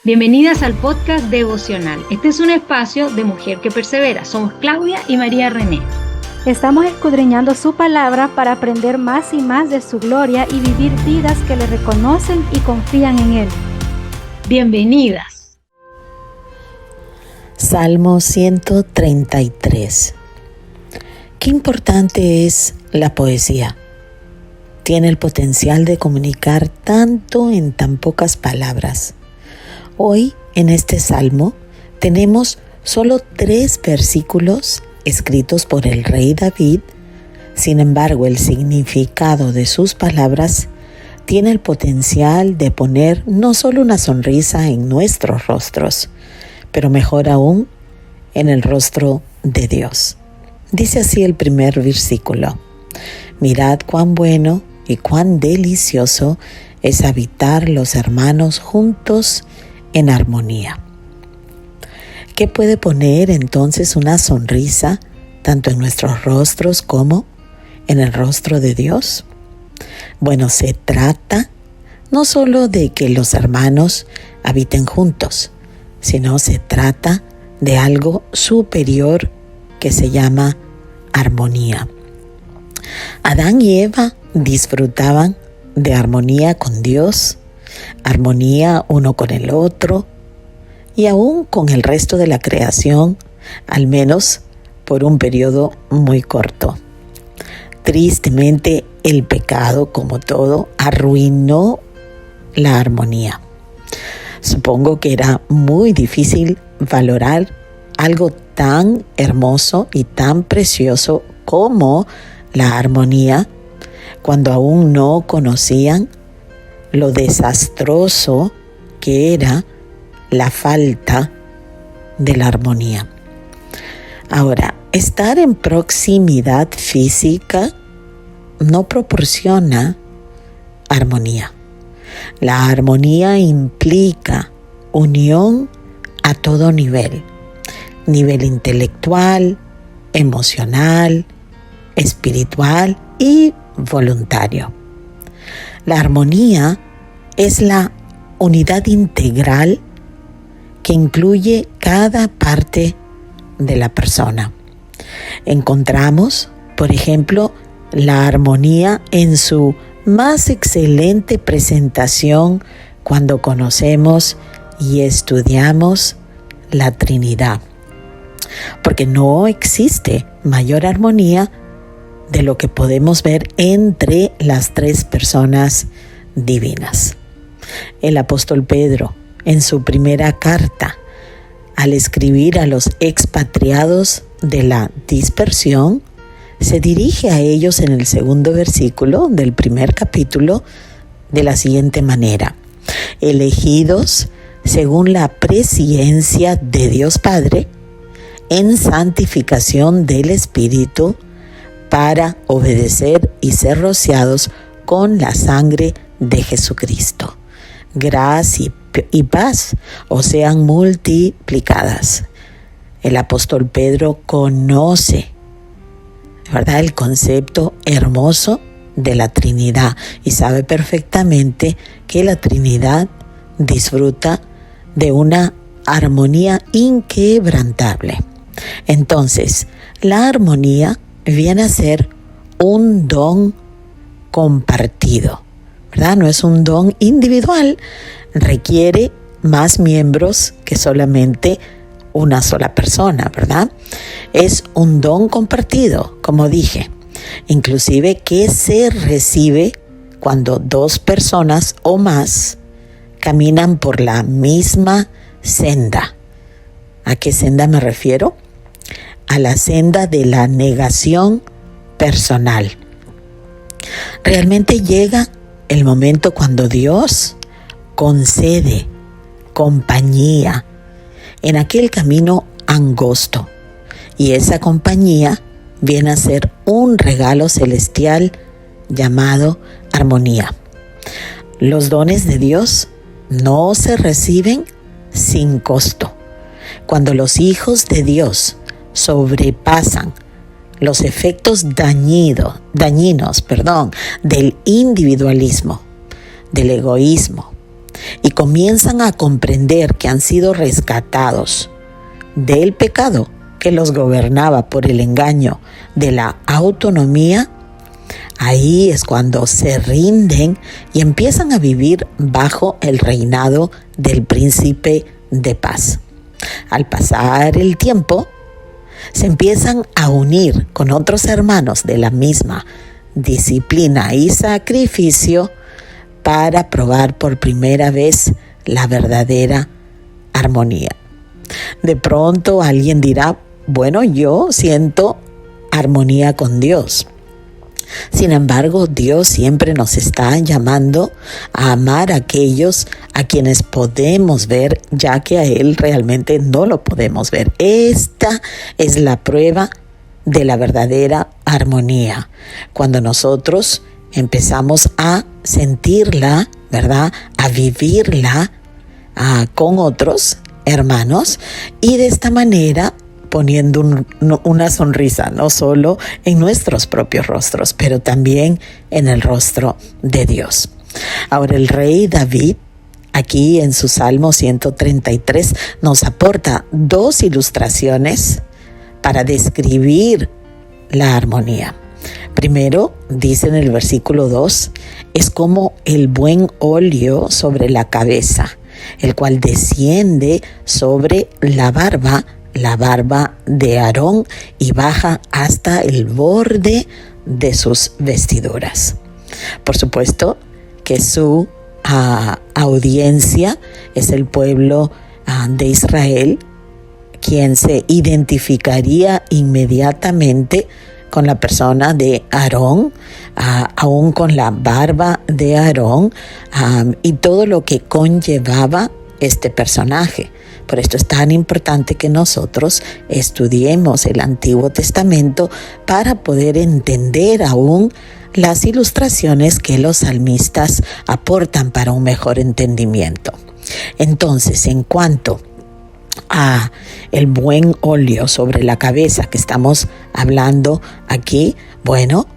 Bienvenidas al podcast devocional. Este es un espacio de mujer que persevera. Somos Claudia y María René. Estamos escudriñando su palabra para aprender más y más de su gloria y vivir vidas que le reconocen y confían en Él. Bienvenidas. Salmo 133. Qué importante es la poesía. Tiene el potencial de comunicar tanto en tan pocas palabras. Hoy, en este salmo, tenemos solo 3 versículos escritos por el rey David. Sin embargo, el significado de sus palabras tiene el potencial de poner no solo una sonrisa en nuestros rostros, pero mejor aún, en el rostro de Dios. Dice así el primer versículo: mirad cuán bueno y cuán delicioso es habitar los hermanos juntos en armonía. ¿Qué puede poner entonces una sonrisa tanto en nuestros rostros como en el rostro de Dios? Bueno, se trata no solo de que los hermanos habiten juntos, sino se trata de algo superior que se llama armonía. Adán y Eva disfrutaban de armonía con Dios, armonía uno con el otro y aún con el resto de la creación, al menos por un periodo muy corto. Tristemente, el pecado, como todo, arruinó la armonía. Supongo que era muy difícil valorar algo tan hermoso y tan precioso como la armonía cuando aún no conocían lo desastroso que era la falta de la armonía. Ahora, estar en proximidad física no proporciona armonía. La armonía implica unión a todo nivel intelectual, emocional, espiritual y voluntario. La armonía es la unidad integral que incluye cada parte de la persona. Encontramos, por ejemplo, la armonía en su más excelente presentación cuando conocemos y estudiamos la Trinidad. Porque no existe mayor armonía de lo que podemos ver entre las 3 personas divinas. El apóstol Pedro, en su primera carta, al escribir a los expatriados de la dispersión, se dirige a ellos en el segundo versículo del primer capítulo de la siguiente manera: elegidos según la presciencia de Dios Padre, en santificación del Espíritu, para obedecer y ser rociados con la sangre de Jesucristo. Gracia y paz os sean multiplicadas. El apóstol Pedro conoce, ¿verdad?, el concepto hermoso de la Trinidad y sabe perfectamente que la Trinidad disfruta de una armonía inquebrantable. Entonces, la armonía viene a ser un don compartido, ¿verdad? No es un don individual, requiere más miembros que solamente una sola persona, ¿verdad? Es un don compartido, como dije, inclusive que se recibe cuando 2 personas o más caminan por la misma senda. ¿A qué senda me refiero? A la senda de la negación personal. Realmente llega el momento cuando Dios concede compañía en aquel camino angosto, y esa compañía viene a ser un regalo celestial llamado armonía. Los dones de Dios no se reciben sin costo. Cuando los hijos de Dios sobrepasan los efectos dañinos, del individualismo, del egoísmo, y comienzan a comprender que han sido rescatados del pecado que los gobernaba por el engaño de la autonomía, ahí es cuando se rinden y empiezan a vivir bajo el reinado del príncipe de paz. Al pasar el tiempo, se empiezan a unir con otros hermanos de la misma disciplina y sacrificio para probar por primera vez la verdadera armonía. De pronto alguien dirá, bueno, yo siento armonía con Dios. Sin embargo, Dios siempre nos está llamando a amar a aquellos a quienes podemos ver, ya que a Él realmente no lo podemos ver. Esta es la prueba de la verdadera armonía. Cuando nosotros empezamos a sentirla, ¿verdad? A vivirla con otros hermanos y de esta manera poniendo una sonrisa, no solo en nuestros propios rostros, pero también en el rostro de Dios. Ahora el rey David, aquí en su Salmo 133, nos aporta dos ilustraciones para describir la armonía. Primero, dice en el versículo 2, es como el buen óleo sobre la cabeza, el cual desciende sobre la barba de Aarón y baja hasta el borde de sus vestiduras. Por supuesto que su audiencia es el pueblo de Israel, quien se identificaría inmediatamente con la persona de Aarón, aún con la barba de Aarón y todo lo que conllevaba este personaje. Por esto es tan importante que nosotros estudiemos el Antiguo Testamento para poder entender aún las ilustraciones que los salmistas aportan para un mejor entendimiento. Entonces, en cuanto a el buen óleo sobre la cabeza que estamos hablando aquí, bueno,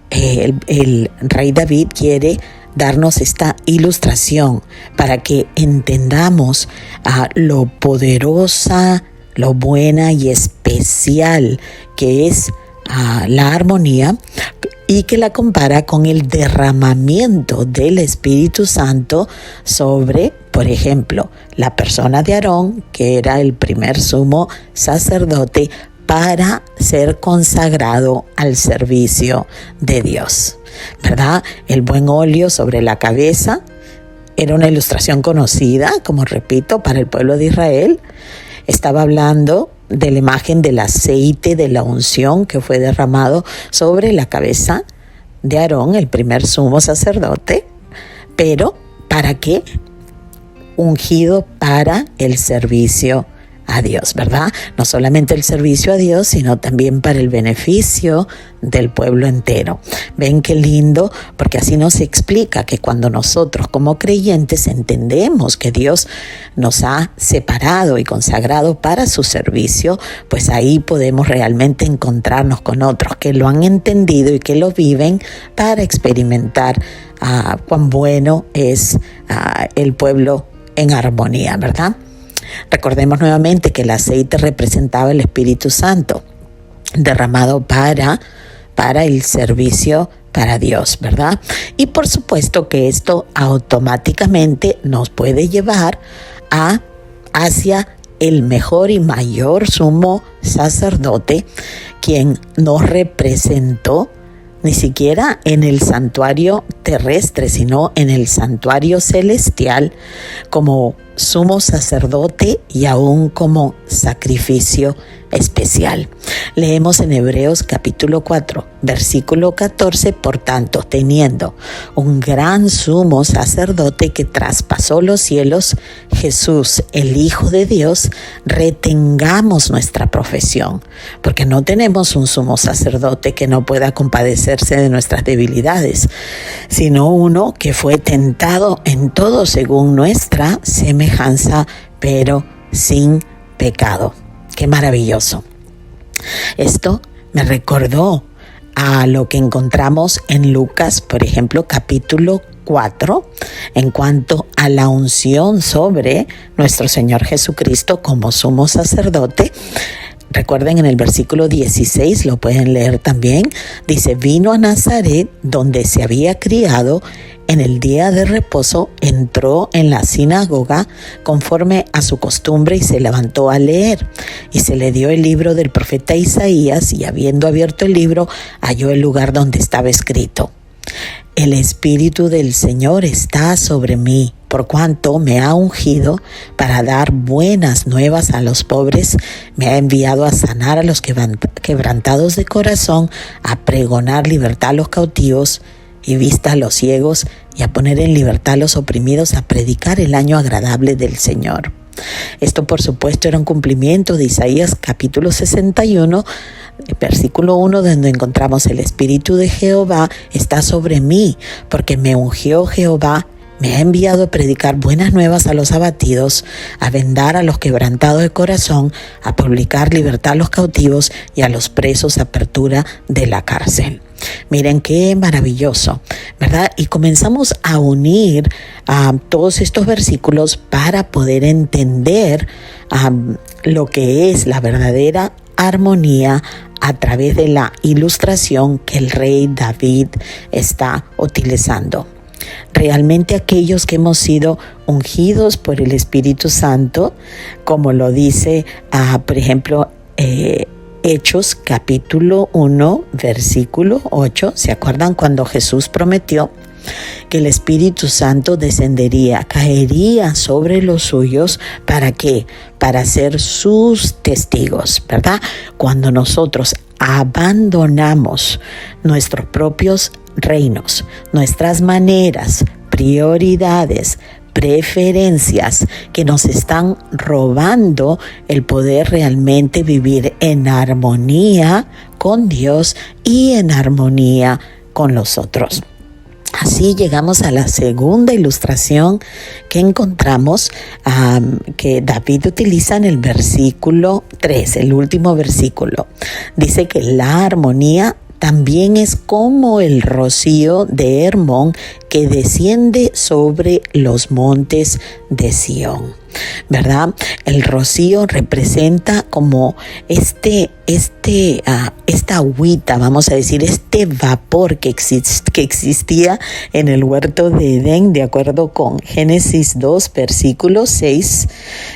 el rey David quiere darnos esta ilustración para que entendamos lo poderosa, lo buena y especial que es la armonía, y que la compara con el derramamiento del Espíritu Santo sobre, por ejemplo, la persona de Aarón, que era el primer sumo sacerdote para ser consagrado al servicio de Dios, ¿verdad? El buen óleo sobre la cabeza era una ilustración conocida, como repito, para el pueblo de Israel. Estaba hablando de la imagen del aceite de la unción que fue derramado sobre la cabeza de Aarón, el primer sumo sacerdote, pero ¿para qué? Ungido para el servicio a Dios, ¿verdad? No solamente el servicio a Dios, sino también para el beneficio del pueblo entero. Ven qué lindo, porque así nos explica que cuando nosotros como creyentes entendemos que Dios nos ha separado y consagrado para su servicio, pues ahí podemos realmente encontrarnos con otros que lo han entendido y que lo viven para experimentar cuán bueno es el pueblo en armonía, ¿verdad? Recordemos nuevamente que el aceite representaba el Espíritu Santo derramado para el servicio para Dios, ¿verdad? Y por supuesto que esto automáticamente nos puede llevar hacia el mejor y mayor sumo sacerdote, quien nos representó ni siquiera en el santuario terrestre, sino en el santuario celestial, como sumo sacerdote y aún como sacrificio especial. Leemos en Hebreos capítulo 4, versículo 14, por tanto, teniendo un gran sumo sacerdote que traspasó los cielos, Jesús, el Hijo de Dios, retengamos nuestra profesión, porque no tenemos un sumo sacerdote que no pueda compadecerse de nuestras debilidades, sino uno que fue tentado en todo según nuestra semejanza, pero sin pecado. ¡Qué maravilloso! Esto me recordó a lo que encontramos en Lucas, por ejemplo, capítulo 4, en cuanto a la unción sobre nuestro Señor Jesucristo como sumo sacerdote. Recuerden, en el versículo 16, lo pueden leer también, dice: vino a Nazaret, donde se había criado. En el día de reposo entró en la sinagoga conforme a su costumbre y se levantó a leer. Y se le dio el libro del profeta Isaías, y habiendo abierto el libro, halló el lugar donde estaba escrito: el Espíritu del Señor está sobre mí, por cuanto me ha ungido para dar buenas nuevas a los pobres, me ha enviado a sanar a los quebrantados de corazón, a pregonar libertad a los cautivos y vista a los ciegos, y a poner en libertad a los oprimidos, a predicar el año agradable del Señor. Esto, por supuesto, era un cumplimiento de Isaías capítulo 61, versículo 1, donde encontramos: el Espíritu de Jehová está sobre mí, porque me ungió Jehová, me ha enviado a predicar buenas nuevas a los abatidos, a vendar a los quebrantados de corazón, a publicar libertad a los cautivos y a los presos apertura de la cárcel. Miren qué maravilloso, ¿verdad? Y comenzamos a unir todos estos versículos para poder entender lo que es la verdadera armonía a través de la ilustración que el rey David está utilizando. Realmente aquellos que hemos sido ungidos por el Espíritu Santo, como lo dice, por ejemplo, Hechos capítulo 1, versículo 8, ¿se acuerdan cuando Jesús prometió que el Espíritu Santo descendería, caería sobre los suyos? ¿Para qué? Para ser sus testigos, ¿verdad? Cuando nosotros abandonamos nuestros propios reinos, nuestras maneras, prioridades, preferencias que nos están robando el poder realmente vivir en armonía con Dios y en armonía con los otros. Así llegamos a la segunda ilustración que encontramos, que David utiliza en el versículo 3, el último versículo. Dice que la armonía también es como el rocío de Hermón que desciende sobre los montes de Sión, ¿verdad? El rocío representa como esta agüita, vamos a decir, este vapor que existía en el huerto de Edén, de acuerdo con Génesis 2, versículo 6,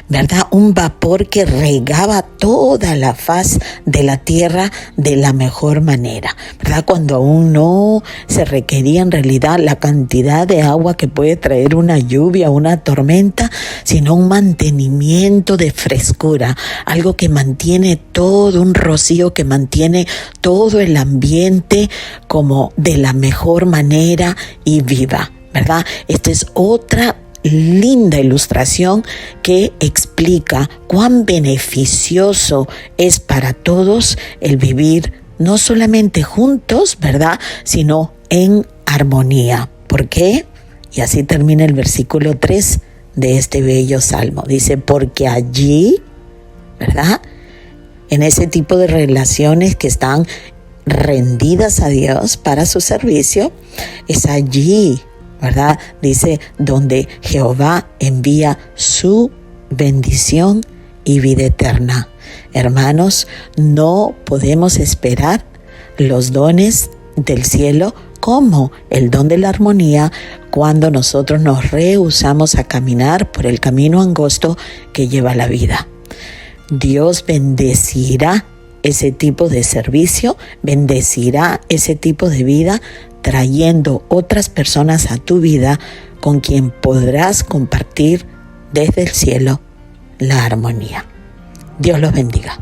¿verdad? Un vapor que regaba toda la faz de la tierra de la mejor manera, ¿verdad? Cuando aún no se requería en realidad la cantidad de agua que puede traer una lluvia, una tormenta, sino un mantenimiento de frescura, algo que mantiene todo, un rocío que mantiene todo el ambiente como de la mejor manera y viva, ¿verdad? Esta es otra linda ilustración que explica cuán beneficioso es para todos el vivir no solamente juntos, ¿verdad?, sino en armonía. ¿Por qué? Y así termina el versículo 3 de este bello salmo. Dice: porque allí, ¿verdad?, en ese tipo de relaciones que están rendidas a Dios para su servicio, es allí, ¿verdad?, dice, donde Jehová envía su bendición y vida eterna. Hermanos, no podemos esperar los dones del cielo como el don de la armonía cuando nosotros nos rehusamos a caminar por el camino angosto que lleva a la vida. Dios bendecirá ese tipo de servicio, bendecirá ese tipo de vida, trayendo otras personas a tu vida con quien podrás compartir desde el cielo la armonía. Dios los bendiga.